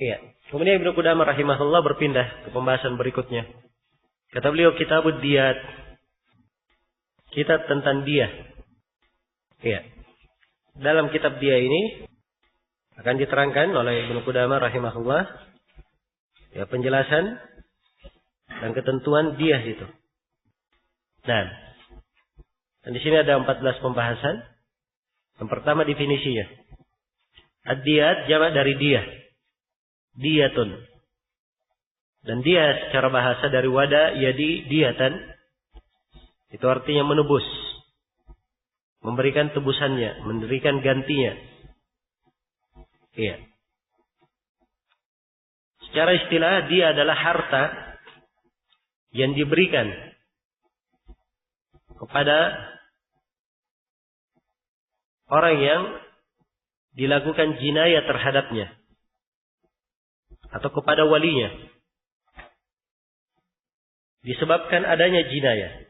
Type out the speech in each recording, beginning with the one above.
Iya. Kemudian Ibnu Qudamah rahimahullah berpindah ke pembahasan berikutnya. Kata beliau kitabud diyat. Kitab tentang diyah. Iya. Dalam kitab diyah ini akan diterangkan oleh Ibnu Qudamah rahimahullah ya penjelasan dan ketentuan diyah itu. Nah, dan di sini ada 14 pembahasan. Yang pertama definisinya. Ad-diyat jamak dari diyah. Diyatun. Dan diyah secara bahasa dari wada yadi diyatan. Itu artinya menebus. Memberikan tebusannya. Memberikan gantinya. Iya. Secara istilah dia adalah harta yang diberikan kepada orang yang dilakukan jinayah terhadapnya atau kepada walinya disebabkan adanya jinayah.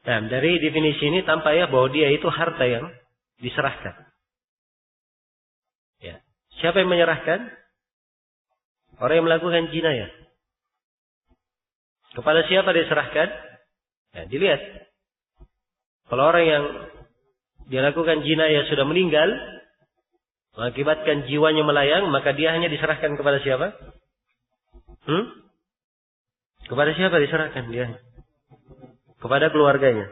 Nah, dari definisi ini tampak ya bahwa dia itu harta yang diserahkan. Ya. Siapa yang menyerahkan? Orang yang melakukan jinayah. Kepada siapa diserahkan? Ya, dilihat. Kalau orang yang dilakukan jinayah sudah meninggal, mengakibatkan jiwanya melayang, maka dia hanya diserahkan kepada siapa? Kepada siapa diserahkan dia? Kepada keluarganya.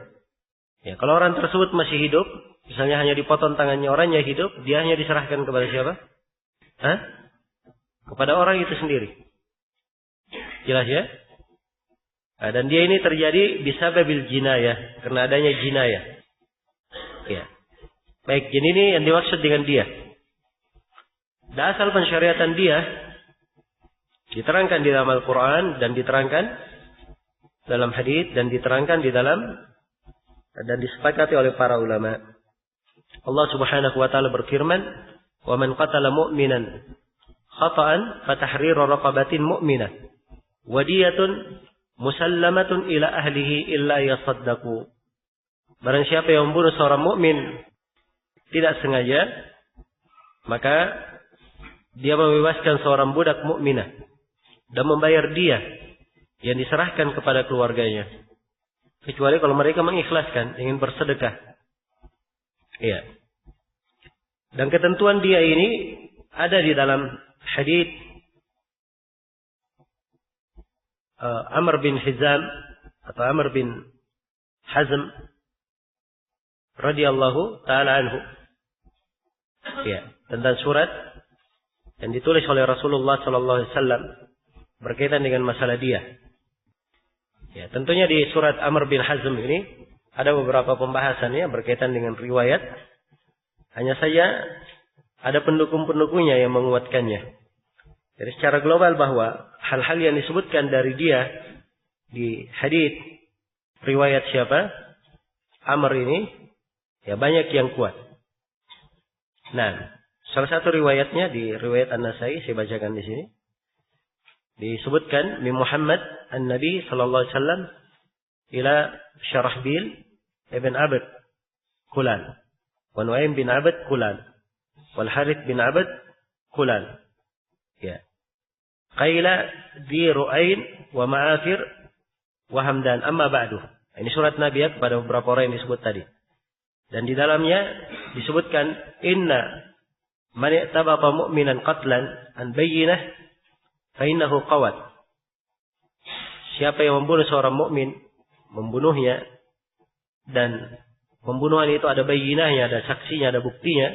Ya, kalau orang tersebut masih hidup, misalnya hanya dipotong tangannya orangnya hidup, dia hanya diserahkan kepada siapa? Kepada orang itu sendiri. Jelas ya? Nah, dan dia ini terjadi bisababil jinayah, karena adanya jinayah. Ya. Baik, jadi ini yang dimaksud dengan dia. Dasar pensyariatan dia diterangkan di dalam Al-Quran dan diterangkan dalam hadits dan diterangkan di dalam dan disepakati oleh para ulama. Allah Subhanahu wa taala berfirman, "Wa man qatala mu'minan khata'an fatahriru raqabatin mu'minah wa diyatun musallamatun ila ahlihi illa yasaddaqu." Barang siapa yang membunuh seorang mukmin tidak sengaja, maka dia membebaskan seorang budak mukminah dan membayar dia yang diserahkan kepada keluarganya. Kecuali kalau mereka mengikhlaskan, ingin bersedekah. Iya. Dan ketentuan dia ini ada di dalam hadits Amr bin Hizam atau Amr bin Hazm radhiyallahu taala anhu. Ya, tentang surat yang ditulis oleh Rasulullah sallallahu alaihi wasallam berkaitan dengan masalah dia. Ya, tentunya di surat Amr bin Hazm ini ada beberapa pembahasannya berkaitan dengan riwayat. Hanya saja ada pendukung-pendukungnya yang menguatkannya. Jadi secara global bahwa hal-hal yang disebutkan dari dia di hadits riwayat siapa? Amr ini ya banyak yang kuat. Nah, salah satu riwayatnya di riwayat An-Nasai saya bacakan di sini. Disebutkan min Muhammad an-Nabi sallallahu alaihi wasallam ila Syarahbil ibn Abd Kulan wa Nuaim bin Abd Kulan wal Harith bin Abd Kulan. Ya. Qaila di Ru'ain wa Ma'afir wa Hamdan amma ba'du. Ini surat Nabi ya kepada beberapa orang yang disebut tadi. Dan di dalamnya disebutkan inna man i'tabata mu'minan qatlan an bayyinah fa innahu qawat. Siapa yang membunuh seorang mukmin, membunuhnya dan pembunuhan itu ada bayyinahnya, ada saksinya, ada buktinya,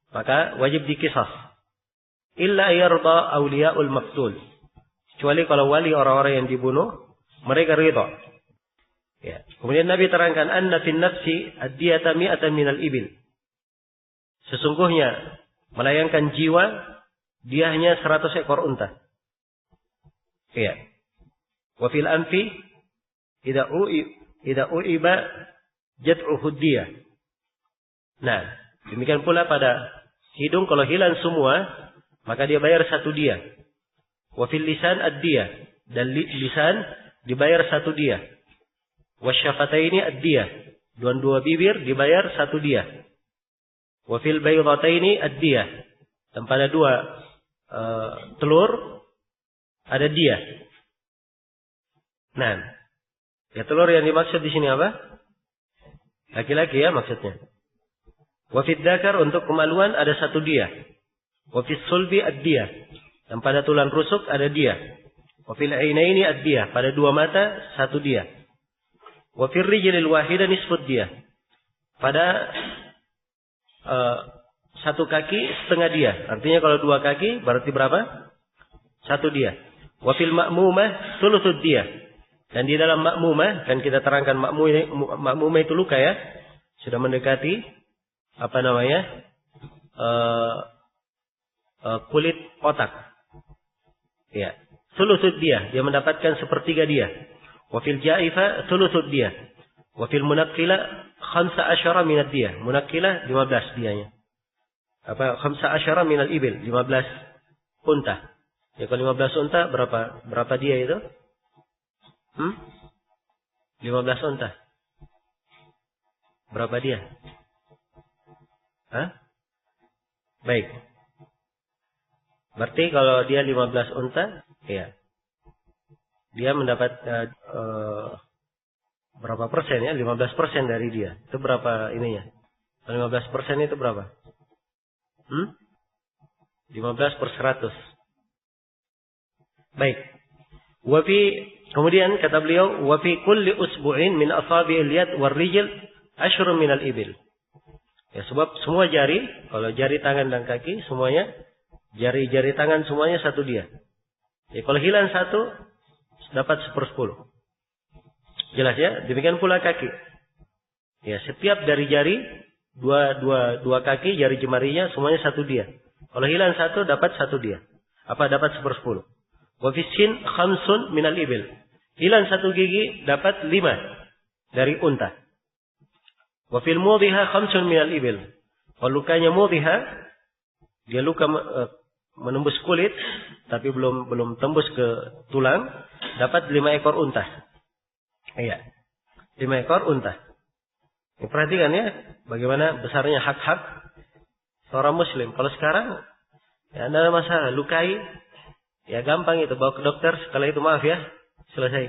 maka wajib dikisas. Illa yarda awliyaul maqtul. Kecuali kalau wali orang-orang yang dibunuh, mereka ridha. Ya. Kemudian Nabi terangkan anna fin nafsi ad-diyata mi'atan minal ibil. Sesungguhnya melayangkan jiwa dia hanya 100 ekor unta. Iya. Wa fil anfi idza uiba jad'uhu diyah. Nah, demikian pula pada hidung kalau hilang semua maka dia bayar 1 diyah. Wa fil lisan ad-diyah, dan lisan dibayar 1 diyah. Wasyafataini ad-diyah, dua bibir dibayar 1 diyah. Wa fil baydataini ad-diyah, dan pada 2 telur, ada dia. Nah, ya telur yang dimaksud di sini apa? Laki-laki ya maksudnya. Wa fid dzakar, untuk kemaluan ada satu dia. Wa fis sulbi ad-dia, dan pada tulang rusuk ada dia. Wa fil ainaini ad-dia, pada dua mata satu dia. Wa fir rijlil wahidah nisfud dia, pada satu kaki setengah dia. Artinya kalau dua kaki berarti berapa? Satu dia. Wa fil ma'mumah thulutsud dia, dan di dalam ma'mumah, kan kita terangkan ma'mumah itu luka ya, sudah mendekati kulit otak. Ya, thulutsud dia mendapatkan sepertiga dia. Wa fil ja'ifa thulutsud dia. Wa fil munaqqila 15 minad dia. Munaqqila 15 dianya. 15 minal ibil, 15 unta. Ya kalau 15 unta berapa dia itu? 15 unta. Berapa dia? Hah? Baik. Berarti kalau dia 15 unta, ya. Dia mendapat berapa persen ya? 15% dari dia. Itu berapa ininya? 15% itu berapa? 15/100. Baik. Kemudian kata beliau, wa fi kulli usbu'in min asabi'il yad war rijl ashrun minal ibil. Ya, sebab semua jari, kalau jari tangan dan kaki semuanya, jari-jari tangan semuanya satu dia. Ya, kalau hilang satu dapat 1/10. Jelas ya? Demikian pula kaki. Ya, setiap dari jari dua kaki, jari jemarinya semuanya satu dia. Kalau hilang satu dapat satu dia. Dapat 1/10. Wa fi sin 5 minal ibil. Hilang satu gigi dapat 5 dari unta. Wa fil mudhiha 5 minal ibil. Kalau lukanya mudhiha, dia luka menembus kulit tapi belum tembus ke tulang, dapat 5 ekor unta. Iya. 5 ekor unta. Ini perhatikan ya, bagaimana besarnya hak-hak seorang muslim. Kalau sekarang ya tidak ada masalah, lukai ya gampang itu, bawa ke dokter, setelah itu maaf ya, selesai.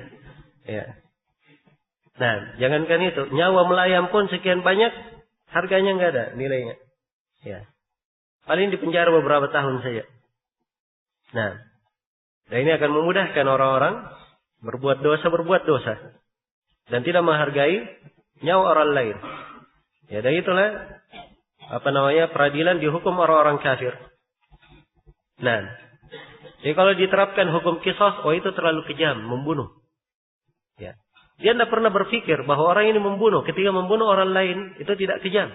Ya. Nah, jangankan itu, nyawa melayang pun sekian banyak, harganya nggak ada nilainya. Ya. Paling dipenjara beberapa tahun saja. Nah, dan ini akan memudahkan orang-orang berbuat dosa dan tidak menghargai nyawa orang lain. Ya, dan itulah peradilan dihukum orang-orang kafir. Nah, jadi kalau diterapkan hukum qisas, itu terlalu kejam, membunuh. Ya. Dia tidak pernah berpikir bahwa orang ini membunuh. Ketika membunuh orang lain, itu tidak kejam.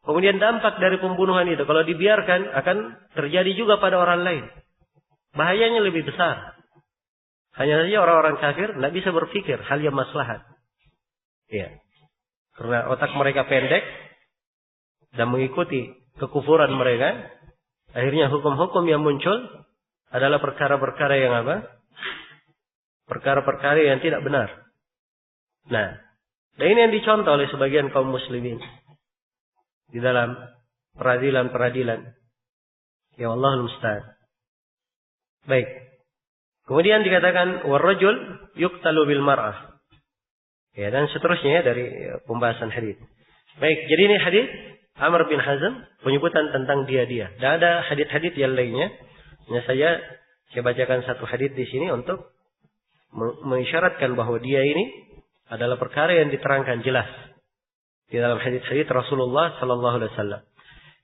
Kemudian dampak dari pembunuhan itu, kalau dibiarkan, akan terjadi juga pada orang lain. Bahayanya lebih besar. Hanya saja orang-orang kafir tidak bisa berpikir hal yang maslahat. Ya. Karena otak mereka pendek dan mengikuti kekufuran mereka, akhirnya hukum-hukum yang muncul adalah perkara-perkara yang perkara-perkara yang tidak benar. Nah, dan ini yang dicontoh oleh sebagian kaum muslimin di dalam peradilan-peradilan. Ya Allahul musta'an. Baik. Kemudian dikatakan warrajul yuqtalu bil mar'ah. Ya, dan seterusnya dari pembahasan hadis. Baik, jadi ini hadis Amr bin Hazm penyebutan tentang dia-dia. Dan ada hadis-hadis yang lainnya. Hanya saya bacakan satu hadis di sini untuk mengisyaratkan bahwa dia ini adalah perkara yang diterangkan jelas di dalam hadis-hadis Rasulullah sallallahu alaihi wasallam.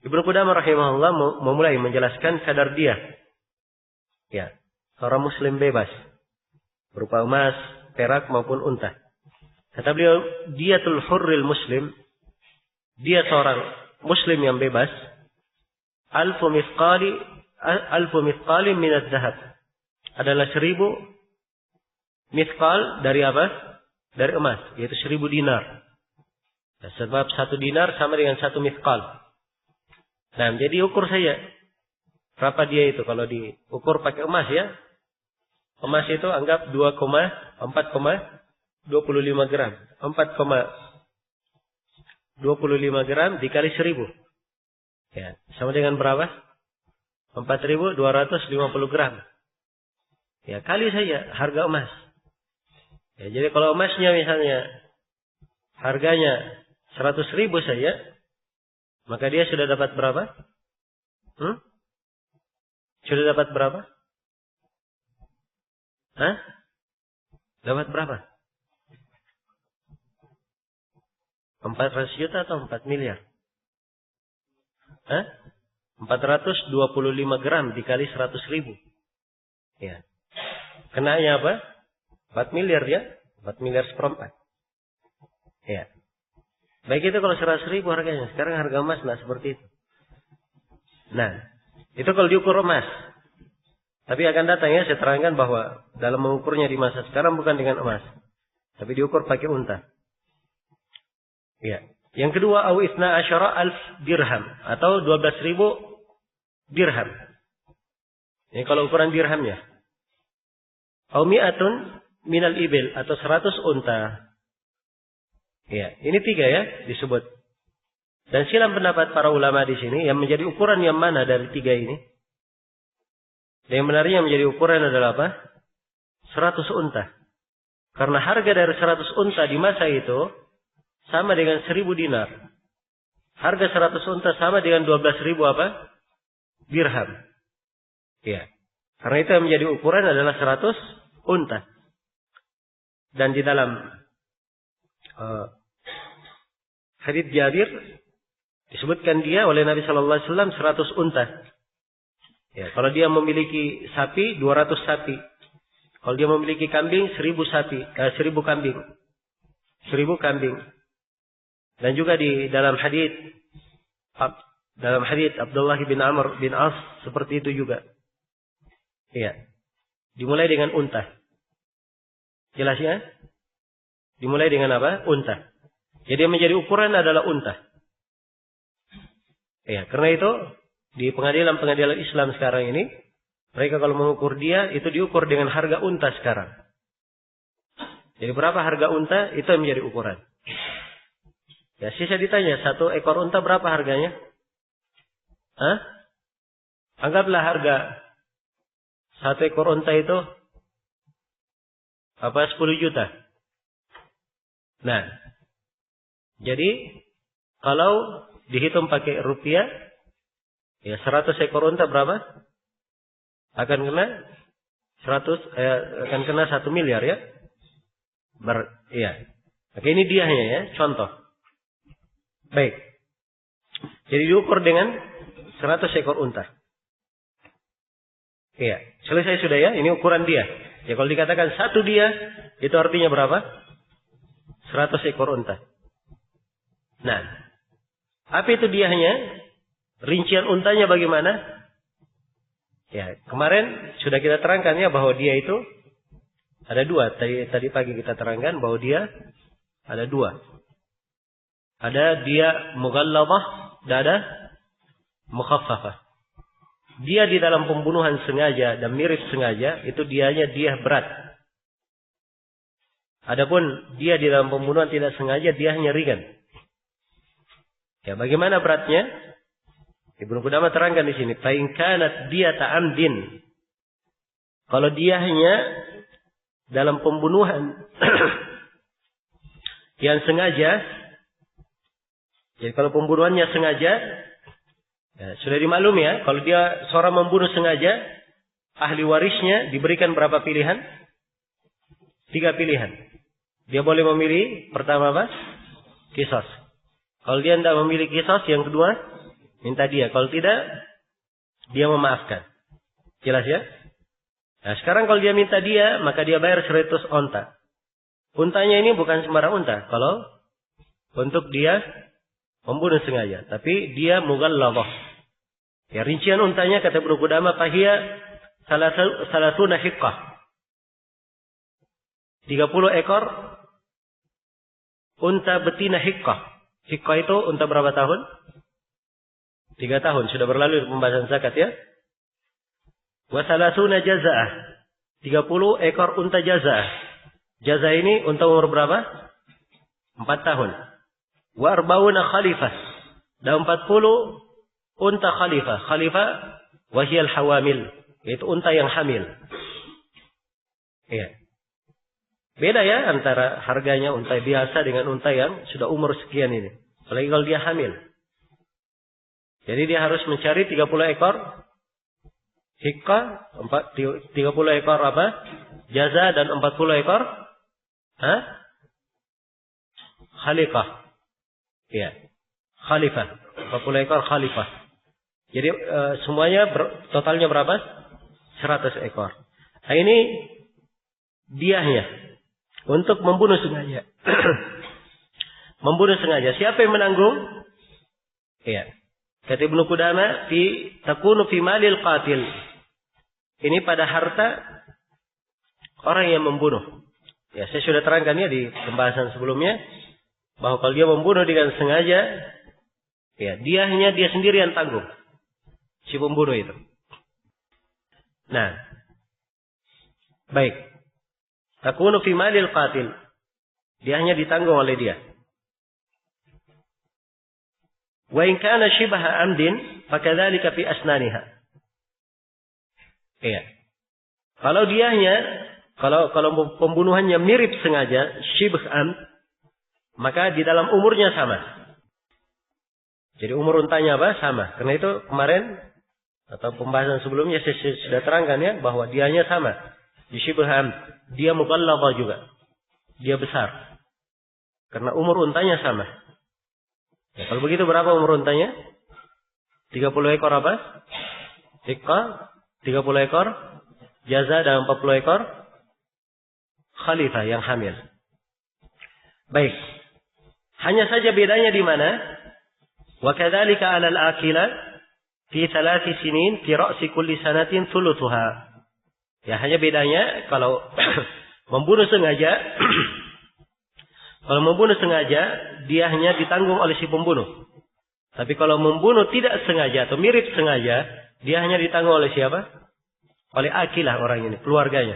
Ibnu Qudamah rahimahullah memulai menjelaskan kadar dia. Ya, seorang muslim bebas berupa emas, perak maupun unta. Kata beliau, diatul hurril muslim, dia seorang muslim yang bebas, alfu mithqali minad dhahab, adalah 1000 mithqal dari apa? Dari emas, yaitu 1000 dinar. Nah, sebab 1 dinar sama dengan 1 mithqal. Nah, jadi ukur saja berapa dia itu kalau diukur pakai emas ya. Emas itu anggap 4,25 gram. 4,25 gram dikali 1000. Ya, sama dengan berapa? 4.250 gram. Ya, kali saja harga emas. Ya, jadi kalau emasnya misalnya harganya 100.000 saja, maka dia sudah dapat berapa? Sudah dapat berapa? Dapat berapa? 400 juta atau 4 miliar? 425 gram dikali 100.000. Ya. Kenanya apa? 4 miliar ya? 4 miliar seperempat. Ya. Baik itu kalau 100.000 harganya. Sekarang harga emas nah seperti itu. Nah, itu kalau diukur emas. Tapi akan datang ya, saya terangkan bahwa dalam mengukurnya di masa sekarang bukan dengan emas. Tapi diukur pakai unta. Ya. Yang kedua, au 12.000 dirham. Atau 12.000 dirham. Ini kalau ukuran dirhamnya. Au mi'atun minal ibil. Atau 100 unta. Ya, ini 3 ya disebut. Dan silam pendapat para ulama di sini yang menjadi ukuran yang mana dari 3 ini? Dan yang benarnya menjadi ukuran adalah apa? 100 unta. Karena harga dari 100 unta di masa itu sama dengan 1.000 dinar. Harga 100 unta sama dengan 12.000 apa? Dirham. Ya. Karena itu yang menjadi ukuran adalah 100 unta. Dan di dalam hadits Jabir disebutkan dia oleh Nabi sallallahu alaihi wasallam 100 unta. Ya, kalau dia memiliki sapi 200 sapi. Kalau dia memiliki kambing 1.000 sapi, 1.000 kambing. 1.000 kambing. Dan juga di dalam hadits Abdullah bin Amr bin As seperti itu juga. Iya. Dimulai dengan unta. Jelas ya? Dimulai dengan apa? Unta. Jadi yang menjadi ukuran adalah unta. Ya, karena itu di pengadilan-pengadilan Islam sekarang ini, mereka kalau mengukur dia itu diukur dengan harga unta sekarang. Jadi berapa harga unta itu yang menjadi ukuran. Ya, sisa ditanya 1 ekor unta berapa harganya? Anggaplah harga 1 ekor unta itu 10 juta. Nah, jadi kalau dihitung pakai rupiah, ya 100 ekor unta berapa? Akan kena 1 miliar ya. Iya. Oke, ini diahnya ya, contoh. Baik. Jadi diukur dengan 100 ekor unta. Iya, selesai sudah ya, ini ukuran dia. Ya kalau dikatakan 1 dia, itu artinya berapa? 100 ekor unta. Nah, apa itu diahnya? Rincian untanya bagaimana? Ya, kemarin sudah kita terangkan ya bahwa dia itu ada 2. Tadi pagi kita terangkan bahwa dia ada 2. Ada dia mughalladhah dan ada mukhaffafah. Dia di dalam pembunuhan sengaja dan mirip sengaja itu dianya dia berat. Adapun dia di dalam pembunuhan tidak sengaja dianya ringan. Ya, bagaimana beratnya? Ibnu Qudamah terangkan di sini, fa in kanat diyata amdin. Kalau diahnya dalam pembunuhan yang sengaja, jadi kalau pembunuhannya sengaja, ya, sudah dimaklum ya, kalau dia seorang membunuh sengaja, ahli warisnya diberikan berapa pilihan? 3 pilihan. Dia boleh memilih pertama apa? Qisas. Kalau dia tidak memilih qisas, yang kedua minta dia. Kalau tidak, dia memaafkan. Jelas ya? Nah, sekarang kalau dia minta dia, maka dia bayar 100 unta. Untanya ini bukan sembarang unta. Kalau untuk dia membunuh sengaja. Tapi dia mughalladhah. Ya, rincian untanya kata Ibnu Qudamah fahiya salasuna hiqqah. 30 ekor unta betina hiqqah. Hiqqah itu unta berapa tahun? 3 tahun. Sudah berlalu pembahasan zakat ya. Wa salasuna jaza'ah. 30 ekor unta jaza'ah. Jaza'ah ini unta umur berapa? 4 tahun. Wa arba'una khalifah. Dan 40 unta khalifah. Khalifah Wahyal hawamil, yaitu unta yang hamil. Iya. Beda ya antara harganya unta biasa dengan unta yang sudah umur sekian ini. Apalagi kalau dia hamil. Jadi dia harus mencari 30 ekor hikka, 30 ekor apa? Jaza dan 40 ekor khalifah. Iya. Khalifah. 40 ekor khalifah. Jadi semuanya totalnya berapa? 100 ekor. Nah, ini diahnya untuk membunuh sengaja. Membunuh sengaja. Siapa yang menanggung? Iya. Kata Ibnu Qudamah, takunu fi malil qatil. Ini pada harta orang yang membunuh. Ya, saya sudah terangkan ya di pembahasan sebelumnya bahwa kalau dia membunuh dengan sengaja, ya, diahnya dia sendiri yang tanggung. Si pembunuh itu. Nah, baik. Takunu fi malil qatil. Dia hanya ditanggung oleh dia. Wa in kana shibaha amdin, fakadzalika fi asnaniha. Iya. Kalau diahnya, kalau pembunuhannya mirip sengaja, shibh amd, maka di dalam umurnya sama. Jadi umur untanya apa? Sama. Karena itu kemarin atau pembahasan sebelumnya saya sudah terangkan ya bahwa diahnya sama. Di shibh amd, dia mughalladha juga. Dia besar. Karena umur untanya sama. Ya, kalau begitu berapa umur untanya? 30 ekor apa? Hikka, 30 ekor jaza dan 40 ekor khalifah yang hamil. Baik. Hanya saja bedanya di mana? Wa kadzalika 'alal akila fi 3 sinin fi ra'si kulli sanatin thuluthuha. Ya, hanya bedanya kalau membunuh sengaja kalau membunuh sengaja, dia hanya ditanggung oleh si pembunuh. Tapi kalau membunuh tidak sengaja atau mirip sengaja, dia hanya ditanggung oleh siapa? Oleh akilah orang ini, keluarganya.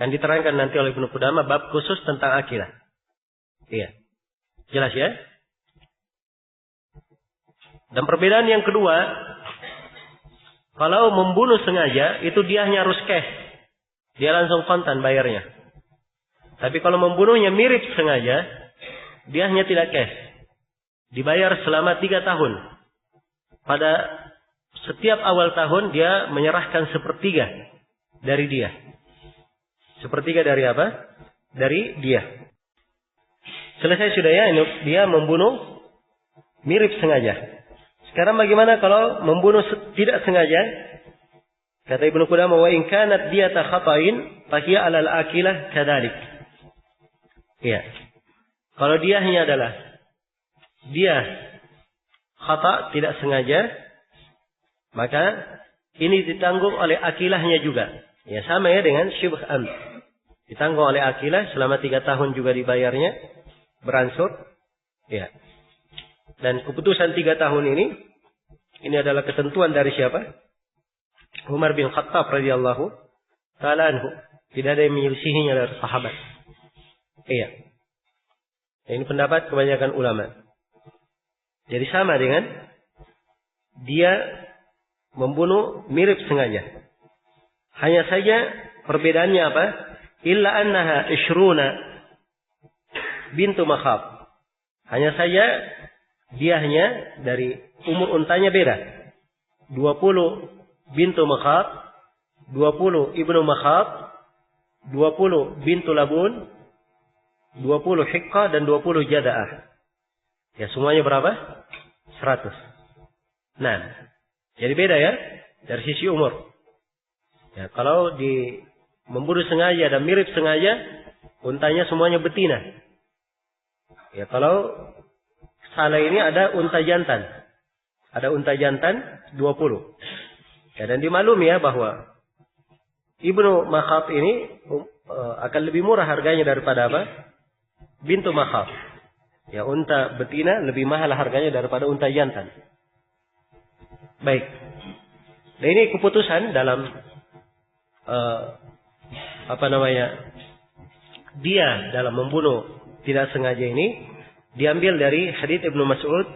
Dan diterangkan nanti oleh Ibnu Qudamah bab khusus tentang akilah. Iya. Jelas ya? Dan perbedaan yang kedua, kalau membunuh sengaja, itu dia hanya harus cash. Dia langsung kontan bayarnya. Tapi kalau membunuhnya mirip sengaja, dia hanya tidak cash. Dibayar selama 3 tahun. Pada setiap awal tahun dia menyerahkan 1/3 dari dia. 1/3 dari apa? Dari dia. Selesai sudah ya, ini dia membunuh mirip sengaja. Sekarang bagaimana kalau membunuh tidak sengaja? Kata Ibnu Qudamah, wa in kanat diyata khata'in fa hiya 'alal akilah kadzalik. Iya. Kalau diahnya adalah dia khata, tidak sengaja, maka ini ditanggung oleh akilahnya juga. Ya, sama ya dengan syibh amd. Ditanggung oleh akilah selama 3 tahun juga dibayarnya beransur. Ya. Dan keputusan 3 tahun ini adalah ketentuan dari siapa? Umar bin Khattab radhiyallahu ta'ala anhu. Tidak ada yang menyelisihinya dari sahabat. Iya. Ini pendapat kebanyakan ulama. Jadi sama dengan dia membunuh mirip sengaja. Hanya saja perbedaannya apa? Illa annaha ishruna bintu makhab. Hanya saja diahnya dari umur untanya beda. 20 bintu makhab, 20 ibnu makhab, 20 bintu labun, 20 hikka dan 20 jada'ah. Ya, semuanya berapa? 100. Nah, jadi beda ya dari sisi umur. Ya, kalau membunuh sengaja dan mirip sengaja, untanya semuanya betina. Ya, kalau salah ini ada unta jantan. Ada unta jantan 20. Ya, dan dimaklumi ya bahwa Ibnu Makhab ini akan lebih murah harganya daripada apa? Bintu makhab. Ya, unta betina lebih mahal harganya daripada unta jantan. Baik. Nah, ini keputusan dalam dia dalam membunuh tidak sengaja ini diambil dari hadits Ibnu Mas'ud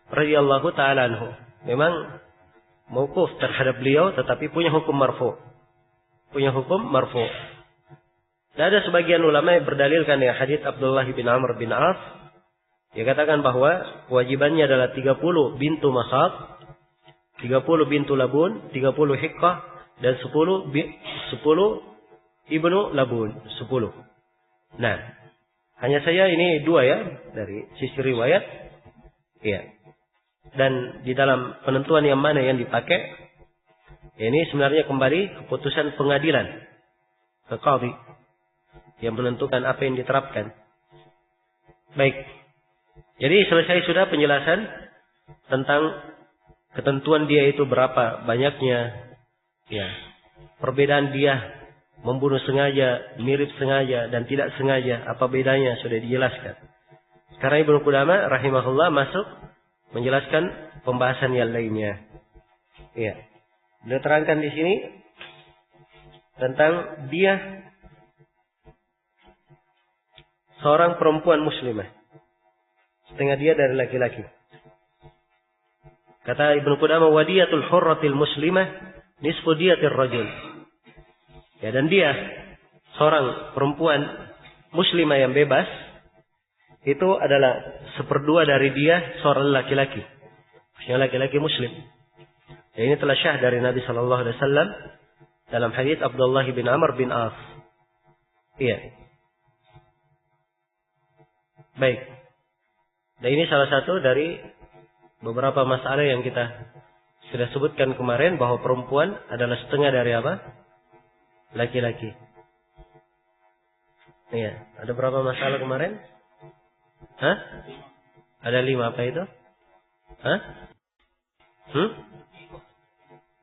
radhiyallahu taala anhu. Memang mauquf terhadap beliau, tetapi punya hukum marfu. Punya hukum marfu. Dan ada sebagian ulama yang berdalilkan dengan hadits Abdullah bin Amr bin As. Dia katakan bahwa kewajibannya adalah 30 bintu makhab, 30 bintu labun, 30 hiqqah, dan 10 ibnu labun. 10. Nah, hanya saya ini 2 ya, dari sisi riwayat. Ya. Dan di dalam penentuan yang mana yang dipakai, ini sebenarnya kembali keputusan pengadilan, ke qadhi, yang menentukan apa yang diterapkan. Baik. Jadi selesai sudah penjelasan tentang ketentuan dia itu berapa banyaknya. Ya. Perbedaan dia membunuh sengaja, mirip sengaja, dan tidak sengaja. Apa bedanya sudah dijelaskan. Sekarang Ibnu Qudamah rahimahullah masuk menjelaskan pembahasan yang lainnya. Ya. Beliau terangkan di sini tentang dia seorang perempuan muslimah, setengah dia dari laki-laki. Kata Ibnu Qudamah, wadiyatul hurratil muslimah nisfu diyatir rajul. Ya, dan dia seorang perempuan muslimah yang bebas itu adalah 1/2 dari dia seorang laki-laki. Maksudnya laki-laki muslim. Ya, ini telah syah dari Nabi sallallahu alaihi wasallam dalam hadits Abdullah bin Amr bin As. Iya. Baik. Dan ini salah satu dari beberapa masalah yang kita sudah sebutkan kemarin, bahwa perempuan adalah setengah dari apa? Laki-laki. Iya. Ada berapa masalah kemarin? Hah? Ada 5, apa itu? Hah?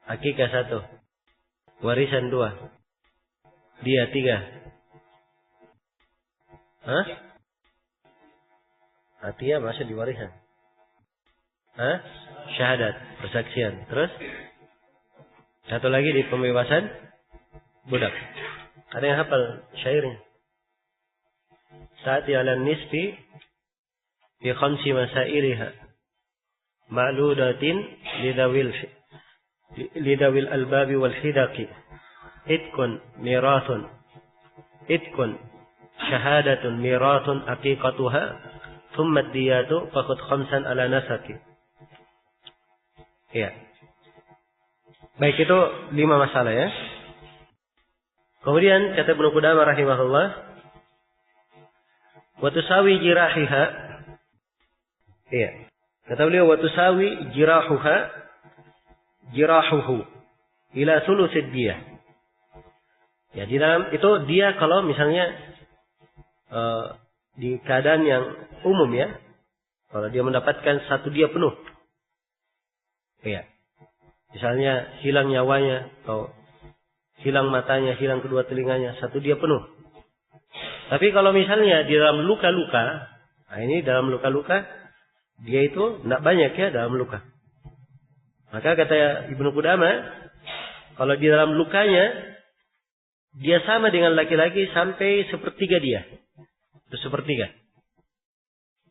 Akikah 1. Warisan 2. Dia 3. Hah? Atia masih di warisan. Hah? Syahadat, persaksian. Terus? Satu lagi di pembebasan budak. Ada yang hafal syairnya? Ta'ti 'ala nisfi fi khamsi masairiha ma'ludatin lidawil albabi wal hidaqi itkun mirathun itkun syahadatun mirathun aqiqatuha thumma diyatu faqad khamsan ala nasaki. Ya. Baik, itu 5 masalah ya. Kemudian kata Ibnu Qudamah rahimahullah, wa tusawi jirahiha. Iya. Kata beliau, wa tusawi jirahuhu ila thuluthid diyah. Ya, di dalam itu dia kalau misalnya di keadaan yang umum ya, kalau dia mendapatkan 1 diyah penuh. Iya. Misalnya hilang nyawanya atau hilang matanya, hilang kedua telinganya, 1 diyah penuh. Tapi kalau misalnya di dalam luka-luka, nah ini dalam luka-luka, dia itu tidak banyak ya dalam luka. Maka kata Ibnu Qudamah, kalau di dalam lukanya, dia sama dengan laki-laki sampai 1/3 dia. Itu 1/3.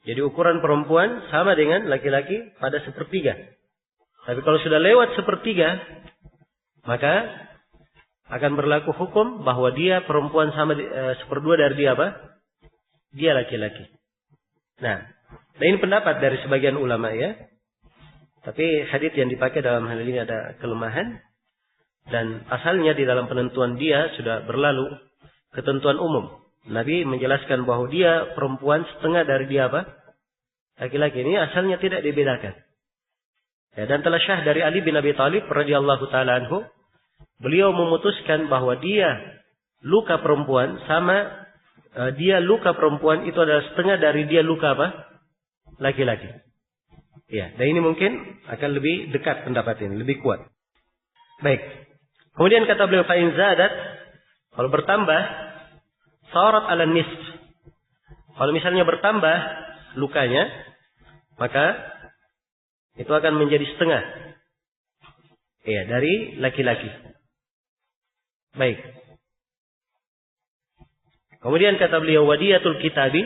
Jadi ukuran perempuan sama dengan laki-laki pada 1/3. Tapi kalau sudah lewat 1/3, maka akan berlaku hukum bahwa dia perempuan sama 1/2 dari dia apa? Dia laki-laki. Nah, dan ini pendapat dari sebagian ulama ya. Tapi hadits yang dipakai dalam hal ini ada kelemahan. Dan asalnya di dalam penentuan dia sudah berlalu ketentuan umum. Nabi menjelaskan bahwa dia perempuan setengah dari dia apa? Laki-laki. Ini asalnya tidak dibedakan. Ya, dan telah syah dari Ali bin Abi Thalib radhiyallahu taala anhu, beliau memutuskan bahwa dia luka perempuan sama dia luka perempuan itu adalah setengah dari dia luka apa? Laki-laki. Ya, dan ini mungkin akan lebih dekat pendapat ini, lebih kuat. Baik. Kemudian kata beliau, fa in zadat, kalau bertambah sarat ala nisf. Kalau misalnya bertambah lukanya, maka itu akan menjadi setengah. Ya, dari laki-laki. Baik. Kemudian kata beliau, wadiyatul kitabi.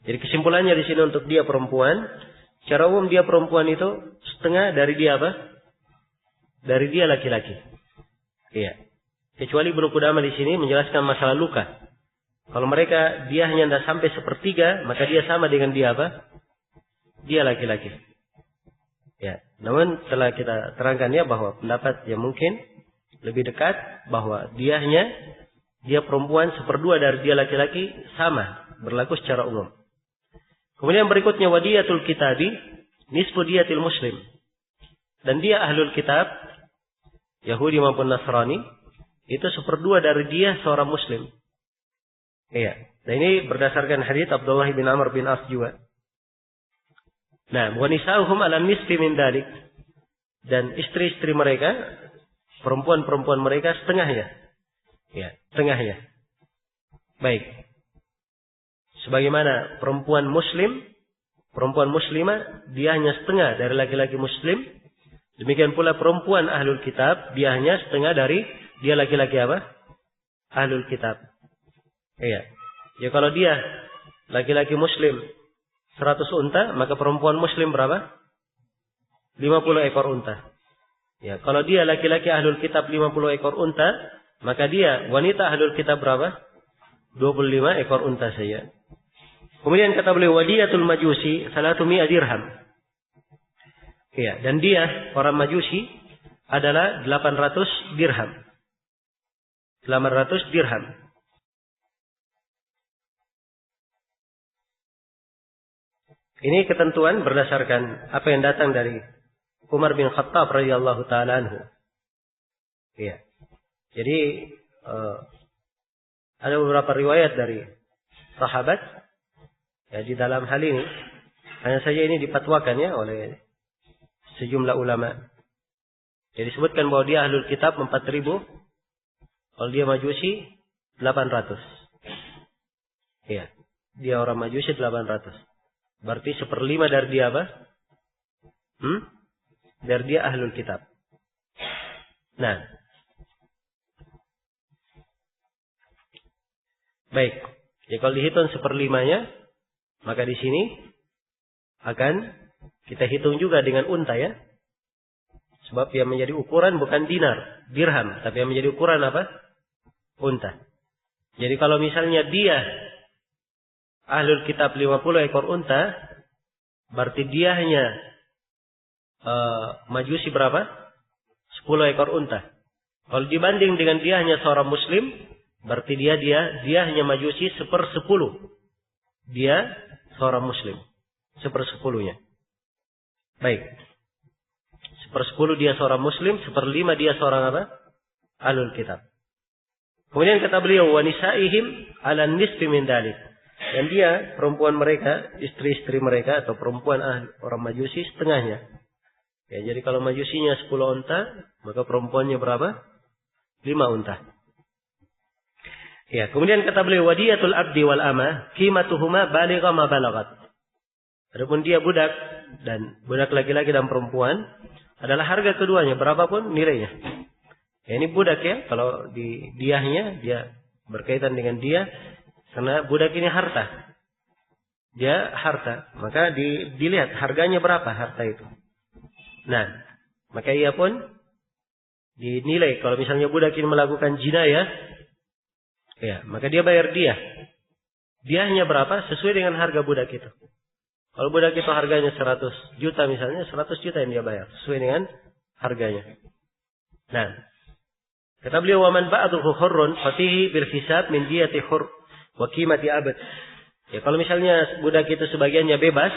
Jadi kesimpulannya di sini untuk dia perempuan, secara umum dia perempuan itu setengah dari dia apa? dari dia laki-laki. Iya. Kecuali Ibnu Qudamah di sini menjelaskan masalah luka. Kalau mereka dia hanya tidak sampai sepertiga, maka dia sama dengan dia apa? Dia laki-laki. Ya. Namun telah kita terangkan ya bahwa pendapat yang mungkin lebih dekat bahwa dia perempuan seperdua dari dia laki-laki sama berlaku secara umum. Kemudian berikutnya wadiyatul kitabi nisfu diyatil muslim. Dan dia ahlul kitab Yahudi maupun Nasrani itu seperdua dari dia seorang muslim. Iya. Dan ini berdasarkan hadits Abdullah bin Amr bin As juga. Nah, wa nisa'uhum ala nisfi min dalik. Dan istri-istri mereka, perempuan-perempuan mereka setengahnya. Ya, setengahnya. Baik. Sebagaimana perempuan muslimah, dia hanya setengah dari laki-laki muslim. Demikian pula perempuan ahlul kitab, dia hanya setengah dari dia laki-laki apa? Ahlul kitab. Iya. Ya kalau dia laki-laki muslim 100 unta, maka perempuan muslim berapa? 50 ekor unta. Ya, kalau dia laki-laki ahlul kitab 50 ekor unta, maka dia wanita ahlul kitab berapa? 25 ekor unta saja. Kemudian kata beliau wadiyatul majusi 300 dirham. Ya, dan dia orang Majusi adalah 800 dirham. 800 dirham. Ini ketentuan berdasarkan apa yang datang dari Umar bin Khattab radhiyallahu taala anhu. Iya. Jadi ada beberapa riwayat dari sahabat ya di dalam hal ini. Hanya saja ini dipatwakan ya oleh sejumlah ulama. Jadi disebutkan bahwa dia ahlul kitab 4.000. Kalau dia Majusi 800. Iya. Dia orang Majusi 800. Berarti 1/5 dari dia apa? Dari dia ahlul kitab. Nah. Baik. Ya kalau dihitung 1/5-nya, maka di sini akan kita hitung juga dengan unta ya. Sebab yang menjadi ukuran bukan dirham. Tapi yang menjadi ukuran apa? Unta. Jadi kalau misalnya dia ahlul kitab 50 ekor unta, berarti dia hanya Majusi berapa? 10 ekor unta. Kalau dibanding dengan dia hanya seorang muslim, berarti dia hanya Majusi 1/10. Dia seorang muslim. 1/10-nya. Baik. 1/10 dia seorang muslim, 1/5 dia seorang apa? Ahlul kitab. Kemudian kata beliau wa nisaihim ala nisfi min dalik. Dan dia perempuan mereka, istri-istri mereka atau perempuan orang Majusi setengahnya. Ya, jadi kalau Majusinya 10 unta, maka perempuannya berapa? 5 unta. Ya, kemudian kata beliau wadiyatul abdi wal ama qimatuhuma baligha ma balagat. Adapun dia budak dan budak laki-laki dan perempuan adalah harga keduanya berapapun nilainya. Ya, ini budak ya, kalau di diahnya dia berkaitan dengan dia karena budak ini harta. Dia harta, maka dilihat harganya berapa harta itu. Nah, maka ia pun dinilai kalau misalnya budak ini melakukan jinayah, ya, maka dia bayar dia. Dia hanya berapa sesuai dengan harga budak itu. Kalau budak itu harganya 100 juta misalnya, 100 juta yang dia bayar. Sesuai dengan harganya. Nah. Kata beliau, وَمَنْ بَعْضُهُ حُرٌّ فَتِهِ بِالْحِسَابِ مِنْ دِيَةِ حُرٍّ وَقِيمَةِ عَبْدٍ. Ya, kalau misalnya budak itu sebagiannya bebas,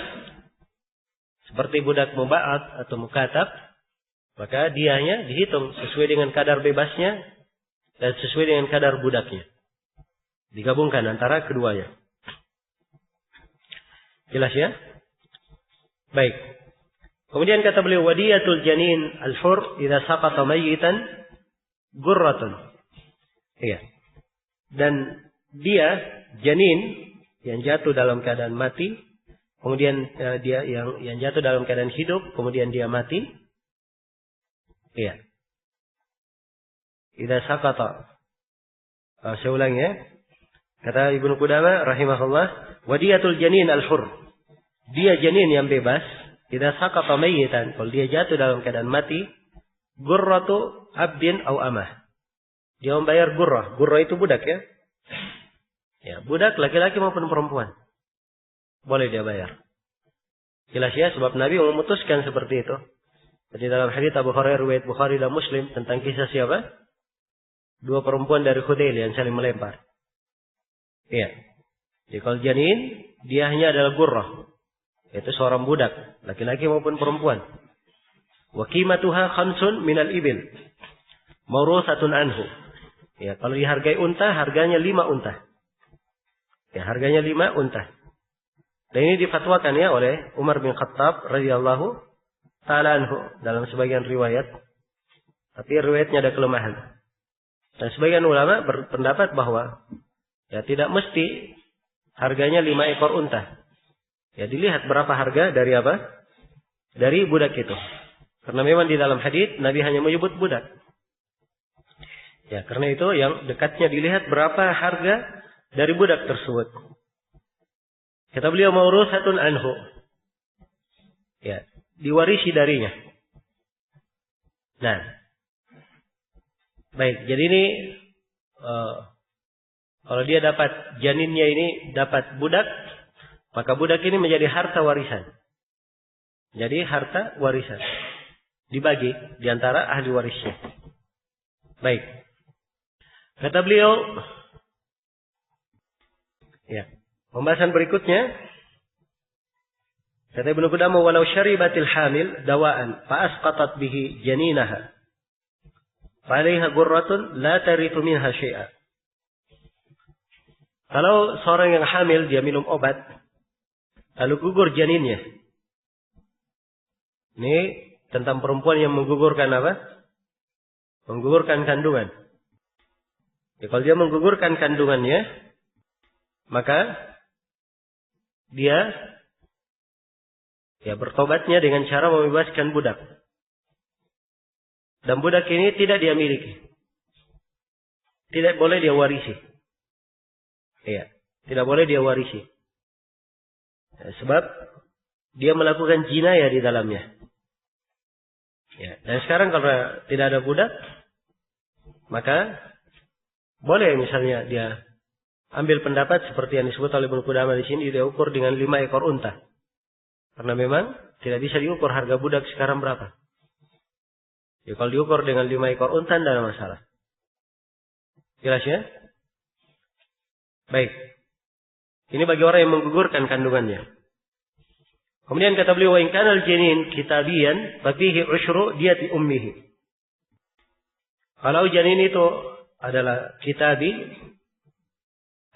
seperti budak muba'ad atau mukatab, maka dianya dihitung sesuai dengan kadar bebasnya dan sesuai dengan kadar budaknya. Digabungkan antara keduanya. Jelas ya? Baik. Kemudian kata beliau wadiyatul janin al-hur idza saqata mayyitan gurratun. Iya. Dan dia janin yang jatuh dalam keadaan mati, kemudian dia yang jatuh dalam keadaan hidup, kemudian dia mati. Iya. Idza saqata. Saya ulang ya. Kata Ibnu Qudamah rahimahullah, wadiyatul janin al-hur. Dia janin yang bebas, idza saqata mayyitan, kalau dia jatuh dalam keadaan mati, gurratu abdin au amah. Dia membayar gurrah. Gurrah itu budak ya. Ya, budak laki-laki maupun perempuan. Boleh dia bayar. Jelas ya, sebab Nabi memutuskan seperti itu. Jadi dalam hadits Abu Hurairah riwayat Bukhari dan Muslim tentang kisah siapa? Dua perempuan dari Khudail yang saling melempar. Iya. Jadi kalau janin, dia hanya adalah gurrah. Yaitu seorang budak, laki-laki maupun perempuan. Wa qimatuha khamsun minal ibil. Mawrusatun anhu. Ya, kalau dihargai unta, harganya 5 unta. Ya, harganya 5 unta. Dan ini difatwakan ya oleh Umar bin Khattab radhiyallahu ta'ala anhu dalam sebagian riwayat. Tapi riwayatnya ada kelemahan. Dan sebagian ulama berpendapat bahwa ya tidak mesti harganya 5 ekor unta. Ya, dilihat berapa harga dari apa? Dari budak itu. Karena memang di dalam hadits Nabi hanya menyebut budak. Ya, karena itu yang dekatnya dilihat berapa harga dari budak tersebut. Kata beliau mawrusatun anhu. Ya, diwarisi darinya. Nah. Baik, jadi ini kalau dia dapat janinnya ini dapat budak, maka budak ini menjadi harta warisan. Jadi harta warisan. Dibagi di antara ahli warisnya. Baik. Kata beliau, ya, pembahasan berikutnya, kata Ibnu Qudamah, walau syaribatil hamil dawaan fa asqatat bihi janinaha fa 'alaiha gurratun la tarithu minha syai'a. Kalau seorang yang hamil dia minum obat lalu gugur janinnya. Ini tentang perempuan yang menggugurkan apa? Menggugurkan kandungan. Ya, kalau dia menggugurkan kandungannya, maka dia ya bertobatnya dengan cara membebaskan budak. Dan budak ini tidak dia miliki. Tidak boleh dia warisi. Iya, tidak boleh dia warisi. Ya, sebab dia melakukan jinayah di dalamnya. Ya, dan sekarang kalau tidak ada budak, maka boleh misalnya dia ambil pendapat seperti yang disebut oleh Ibnu Qudamah di sini, dia ukur dengan 5 ekor unta. Karena memang tidak bisa diukur harga budak sekarang berapa. Ya, kalau diukur dengan 5 ekor unta tidak ada masalah. Jelas ya? Baik. Ini bagi orang yang menggugurkan kandungannya. Kemudian kata beliau, wa in kana al-janin kitabiyan fa fihi usyru diyati ummihi. Kalau janin itu adalah kitabi,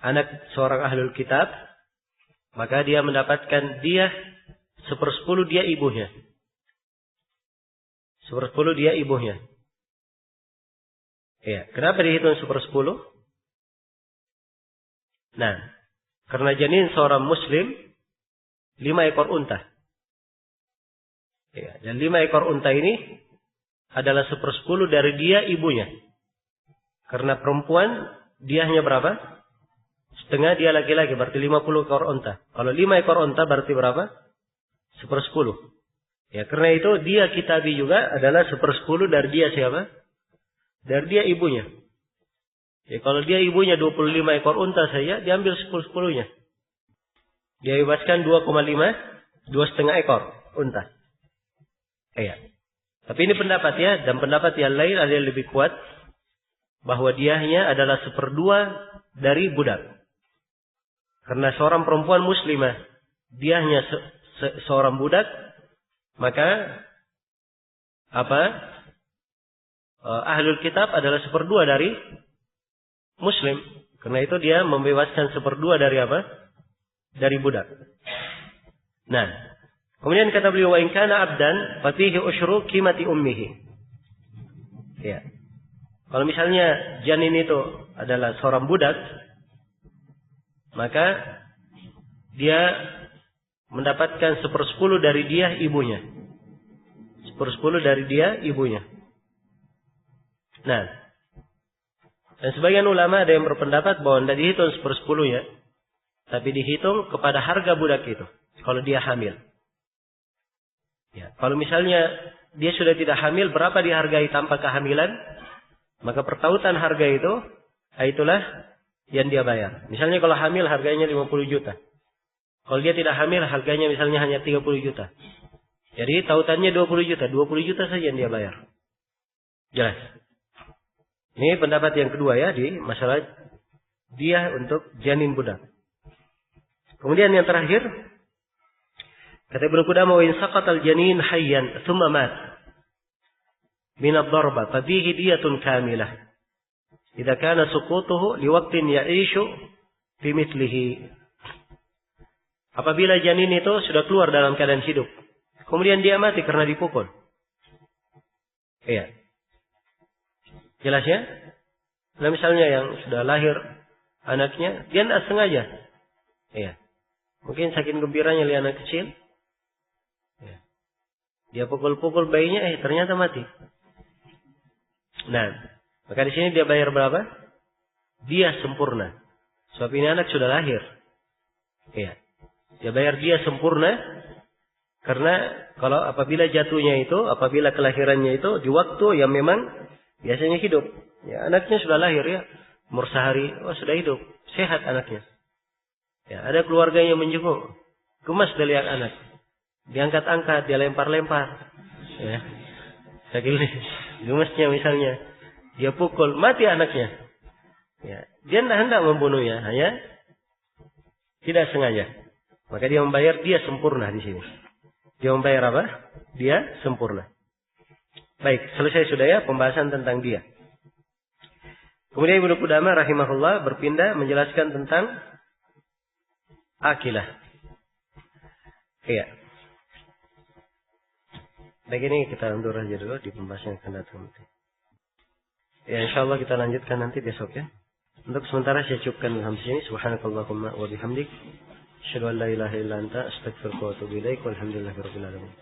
anak seorang ahlul kitab, maka dia mendapatkan dia 1/10 dia ibunya. 1/10 dia ibunya. Ya, kenapa dihitung 1/10? Nah, karena janin seorang muslim 5 ekor unta. Ya, dan 5 ekor unta ini adalah 1/10 dari dia ibunya. Karena perempuan dia hanya berapa? Setengah, dia laki-laki, berarti 50 ekor unta. Kalau 5 ekor unta berarti berapa? 1/10. Ya, karena itu dia kitabi juga adalah 1/10 dari dia siapa? Dari dia ibunya. Ya, kalau dia ibunya 25 ekor unta saja, diambil 10/10-nya. Dia bebaskan 2,5 ekor unta. Ya. Tapi ini pendapat ya, dan pendapat yang lain ada yang lebih kuat bahwa dia hanya adalah 1/2 dari budak. Karena seorang perempuan muslimah, dia hanya seorang budak, maka ahlul kitab adalah 1/2 dari muslim. Karena itu dia membebaskan 1/2 dari apa? Dari budak. Nah, kemudian kata beliau, wa in kana abdan fa fihi usyru qimati ummihi. Ya. Kalau misalnya janin itu adalah seorang budak, maka dia mendapatkan 1/10 dari dia ibunya. 1/10 dari dia ibunya. Nah, dan sebagian ulama ada yang berpendapat bahwa tidak dihitung 1/10 ya, tapi dihitung kepada harga budak itu kalau dia hamil. Ya, kalau misalnya dia sudah tidak hamil, berapa dihargai tanpa kehamilan, maka pertautan harga itu, itulah yang dia bayar. Misalnya kalau hamil harganya 50 juta. Kalau dia tidak hamil harganya misalnya hanya 30 juta. Jadi tautannya 20 juta. 20 juta saja yang dia bayar. Jelas. Ini pendapat yang kedua ya di masalah dia untuk janin budak. Kemudian yang terakhir, kata Ibnu Qudamah, wa in saqata al-janin hayyan thumma mat min ad-darba fabihi diyatun kamilah idza kana suqutuhu liwaqtin ya'ishu fi mithlihi. Apabila janin itu sudah keluar dalam keadaan hidup, kemudian dia mati karena dipukul. Iya. Jelas ya? Nah, misalnya yang sudah lahir anaknya, dia tidak sengaja. Iya. Mungkin saking gembiranya lihat anak kecil. Iya. Dia pukul-pukul bayinya, ternyata mati. Nah, maka di sini dia bayar berapa? Dia sempurna. Sebab ini anak sudah lahir. Iya. Dia bayar dia sempurna. Karena kalau apabila jatuhnya itu, apabila kelahirannya itu di waktu yang memang biasanya hidup. Ya, anaknya sudah lahir ya. Umur sehari, sudah hidup. Sehat anaknya. Ya, ada keluarganya menjenguk. Gemas dia lihat anak. Diangkat-angkat, dia lempar-lempar. Ya. Saking gemasnya misalnya. Dia pukul, mati anaknya. Ya. Dia tidak hendak membunuhnya, hanya tidak sengaja. Maka dia membayar dia sempurna di sini. Dia membayar apa? Dia sempurna. Baik, selesai sudah ya pembahasan tentang dia. Kemudian Ibnu Qudamah rahimahullah berpindah menjelaskan tentang akilah. Iya. Baik, ini kita undur aja dulu di pembahasan yang akan datang. Ya, insyaallah kita lanjutkan nanti besok ya. Untuk sementara saya cukupkan sampai sini. Subhanakallahumma wa bihamdik, asyhadu an la ilaha illa anta, astaghfiruka wa atubu ilaik. Walhamdulillahirabbil alamin.